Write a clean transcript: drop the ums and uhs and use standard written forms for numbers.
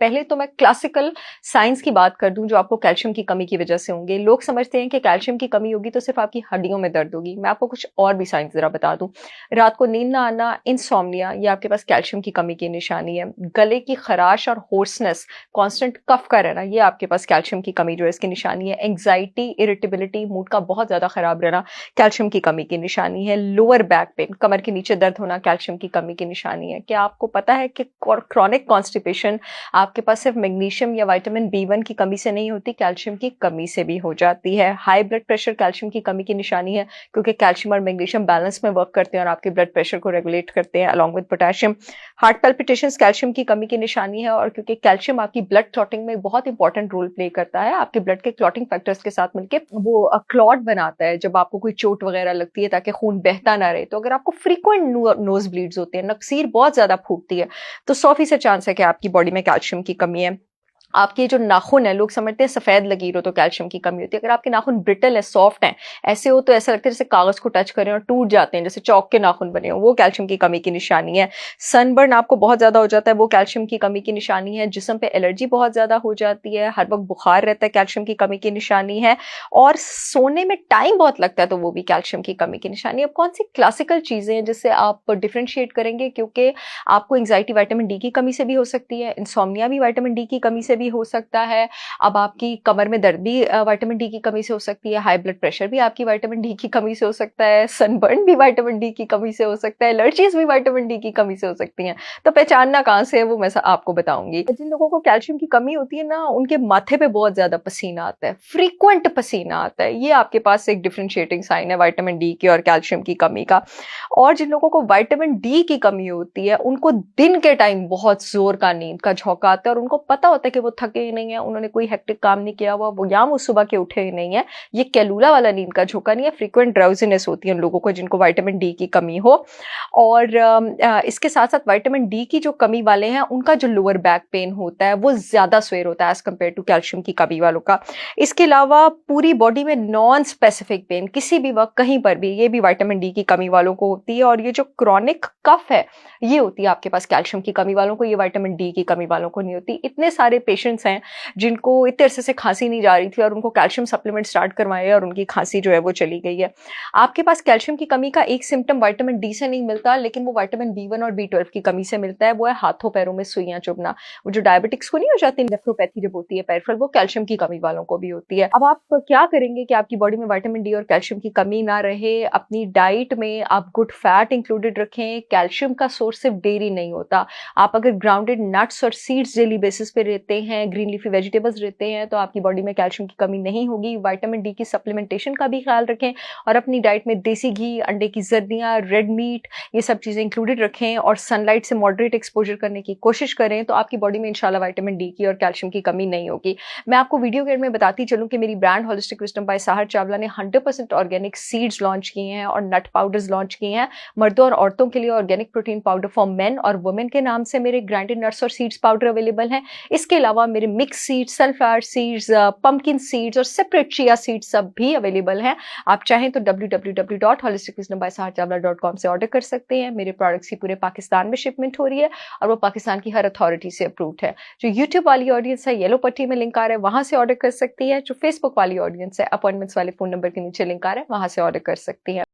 पहले तो मैं क्लासिकल साइंस की बात कर दूं जो आपको कैल्शियम की कमी की वजह से होंगे। लोग समझते हैं कि कैल्शियम की कमी होगी तो सिर्फ आपकी हड्डियों में दर्द होगी। मैं आपको कुछ और भी साइंस जरा बता दूं। रात को नींद ना आना, इंसोम्निया, ये आपके पास कैल्शियम की कमी की निशानी है। गले की खराश और होर्सनेस, कांस्टेंट कफ का रहना, ये आपके पास कैल्शियम की कमी जो है इसकी निशानी है। एंग्जाइटी, इरिटेबिलिटी, मूड का बहुत ज्यादा खराब रहना कैल्शियम की कमी की निशानी है। लोअर बैक पेन, कमर के नीचे दर्द होना कैल्शियम की कमी की निशानी है। क्या आपको पता है कि क्रॉनिक कॉन्स्टिपेशन आपके पास सिर्फ मैग्नीशियम या विटामिन बी1 की कमी से नहीं होती, कैल्शियम की कमी से भी हो जाती है। हाई ब्लड प्रेशर कैल्शियम की कमी की निशानी है, क्योंकि कैल्शियम और मैग्नीशियम बैलेंस में वर्क करते हैं और आपके ब्लड प्रेशर को रेगुलेट करते हैं along with potassium. Heart palpitations calcium की कमी की निशानी है, और क्योंकि कैल्शियम आपकी ब्लड क्लॉटिंग में बहुत इंपॉर्टेंट रोल प्ले करता है, आपके ब्लड के क्लॉटिंग फैक्टर्स के साथ मिलकर वो क्लॉट बनाता है जब आपको कोई चोट वगैरह लगती है, ताकि खून बहता ना रहे। तो अगर आपको फ्रीक्वेंट नोज ब्लीड्स होते हैं, नक्सीर बहुत ज्यादा फूटती है, तो 100% चांस है कि आपकी बॉडी में कैल्शियम की कमी है। आपके जो नाखून है, लोग समझते हैं सफेद लकीर हो तो कैल्शियम की कमी होती है। अगर आपके नाखून ब्रिटल है, सॉफ्ट है, ऐसे हो तो ऐसा लगता है जैसे कागज को टच करें और टूट जाते हैं, जैसे चौक के नाखून बने हो, वो कैल्शियम की कमी की निशानी है। सनबर्न आपको बहुत ज्यादा हो जाता है, वो कैल्शियम की कमी की निशानी है। जिस्म पे एलर्जी बहुत ज्यादा हो जाती है, हर वक्त बुखार रहता है, कैल्शियम की कमी की निशानी है। और सोने में टाइम बहुत लगता है, तो वो भी कैल्शियम की कमी की निशानी है। अब कौन सी क्लासिकल चीजें हैं जिससे आप डिफ्रेंशिएट करेंगे, क्योंकि आपको एंग्जाइटी विटामिन डी की कमी से भी हो सकती है, इंसोम्निया भी विटामिन डी की कमी से भी हो सकता है। अब आपकी कमर में दर्द भी विटामिन डी की कमी से हो सकती है, हाई ब्लड प्रेशर भी आपकी विटामिन डी की कमी से हो सकता है, सनबर्न भी विटामिन डी की कमी से हो सकता है, एलर्जीज भी विटामिन डी की कमी से हो सकती हैं। तो पहचानना कहां से है वो मैं आपको बताऊंगी। जिन लोगों को कैल्शियम की कमी होती है ना, उनके माथे पे बहुत ज्यादा पसीना आता है, फ्रीक्वेंट पसीना आता है, ये आपके पास एक डिफरेंशिएटिंग साइन है विटामिन डी की और कैल्शियम की कमी का। और जिन लोगों को विटामिन डी की कमी होती है, उनको दिन के टाइम बहुत जोर का नींद का झोंका आता है, और उनको पता होता है कि वो थके ही नहीं है, उन्होंने कोई हेक्टिक काम नहीं किया हुआ, वो या वो सुबह के उठे ही नहीं है। ये कैलूला वाला नींद का झोंका नहीं है, फ्रीक्वेंट ड्राउजीनेस होती है उन लोगों को जिनको विटामिन डी की कमी हो। और इसके साथ साथ विटामिन डी की जो कमी वाले हैं, उनका जो लोअर बैक पेन होता है वो ज्यादा स्वेर होता है एज कम्पेयर टू कैल्शियम की कमी वालों का। इसके अलावा पूरी बॉडी में नॉन स्पेसिफिक पेन किसी भी वक्त कहीं पर भी, ये भी विटामिन डी की कमी वालों को होती है। और ये जो क्रॉनिक कफ है, ये होती है आपके पास कैल्शियम की कमी वालों को, ये विटामिन डी की कमी वालों को नहीं होती। इतने सारे पेशेंट्स हैं जिनको इतने अरसे से खांसी नहीं जा रही थी और उनको कैल्शियम सप्लीमेंट स्टार्ट करवाए और उनकी खांसी जो है वो चली गई है। आपके पास कैल्शियम की कमी का एक सिम्टम विटामिन डी से नहीं मिलता, लेकिन वो विटामिन बी1 और बी12 की कमी से मिलता है, वो है हाथों पैरों में सुइयां चुभना। वो जो डायबिटिक्स को नहीं हो जाती नेफ्रोपैथी जब होती है पेरिफेरल, वो कैल्शियम की कमी वालों को भी होती है। अब आप क्या करेंगे कि आपकी बॉडी में विटामिन डी और कैल्शियम की कमी ना रहे? अपनी डाइट में आप गुड फैट इंक्लूडेड रखें। कैल्शियम का सोर्स सिर्फ डेयरी नहीं होता, आप अगर ग्राउंडेड नट्स और सीड्स डेली बेसिस पे रहते हैं, ग्रीन लीफी वेजिटेबल्स रहते हैं, तो आपकी बॉडी में कैल्शियम की कमी नहीं होगी। विटामिन डी की सप्लीमेंटेशन का भी ख्याल रखें, और अपनी डाइट में देसी घी, अंडे की जर्दियां, रेड मीट, ये सब चीजें इंक्लूडेड रखें, और सनलाइट से मॉडरेट एक्सपोजर करने की कोशिश करें, तो आपकी बॉडी में इंशाल्लाह विटामिन डी की और कैल्शियम की कमी नहीं होगी। मैं आपको वीडियो के में बताती चलूं कि मेरी brand holistic wisdom by Sahar Chawla ने 100% ऑर्गेनिक सीड्स लॉन्च किए हैं और नट पाउडर्स लॉन्च किए हैं। मर्दों और औरतों के लिए organic protein powder for main और वुमेन के नाम से मेरे ग्राइंडेड नट्स और सीड्स पाउडर अवेलेबल हैं। इसके अलावा मेरे mix seeds, sunflower seeds, pumpkin seeds और सेपरेट चिया सीड्स सब भी अवेलेबल हैं। आप चाहें तो www.holisticwisdombysaharchavla.com से ऑर्डर कर सकते हैं। मेरे प्रोडक्ट्स की पूरे पाकिस्तान में शिपमेंट हो रही है, और वो पाकिस्तान की हर अथॉरिटी से अप्रूव्ड है। जो यूट्यूब वाली ऑडियंस है, येलो पट्टी में लिंक आ रहा है, वहां से ऑर्डर कर सकती है। जो फेसबुक वाली ऑडियंस है, अपॉइंटमेंट्स वाले फोन नंबर के नीचे लिंक आ रहा है, वहां से ऑर्डर कर सकती है।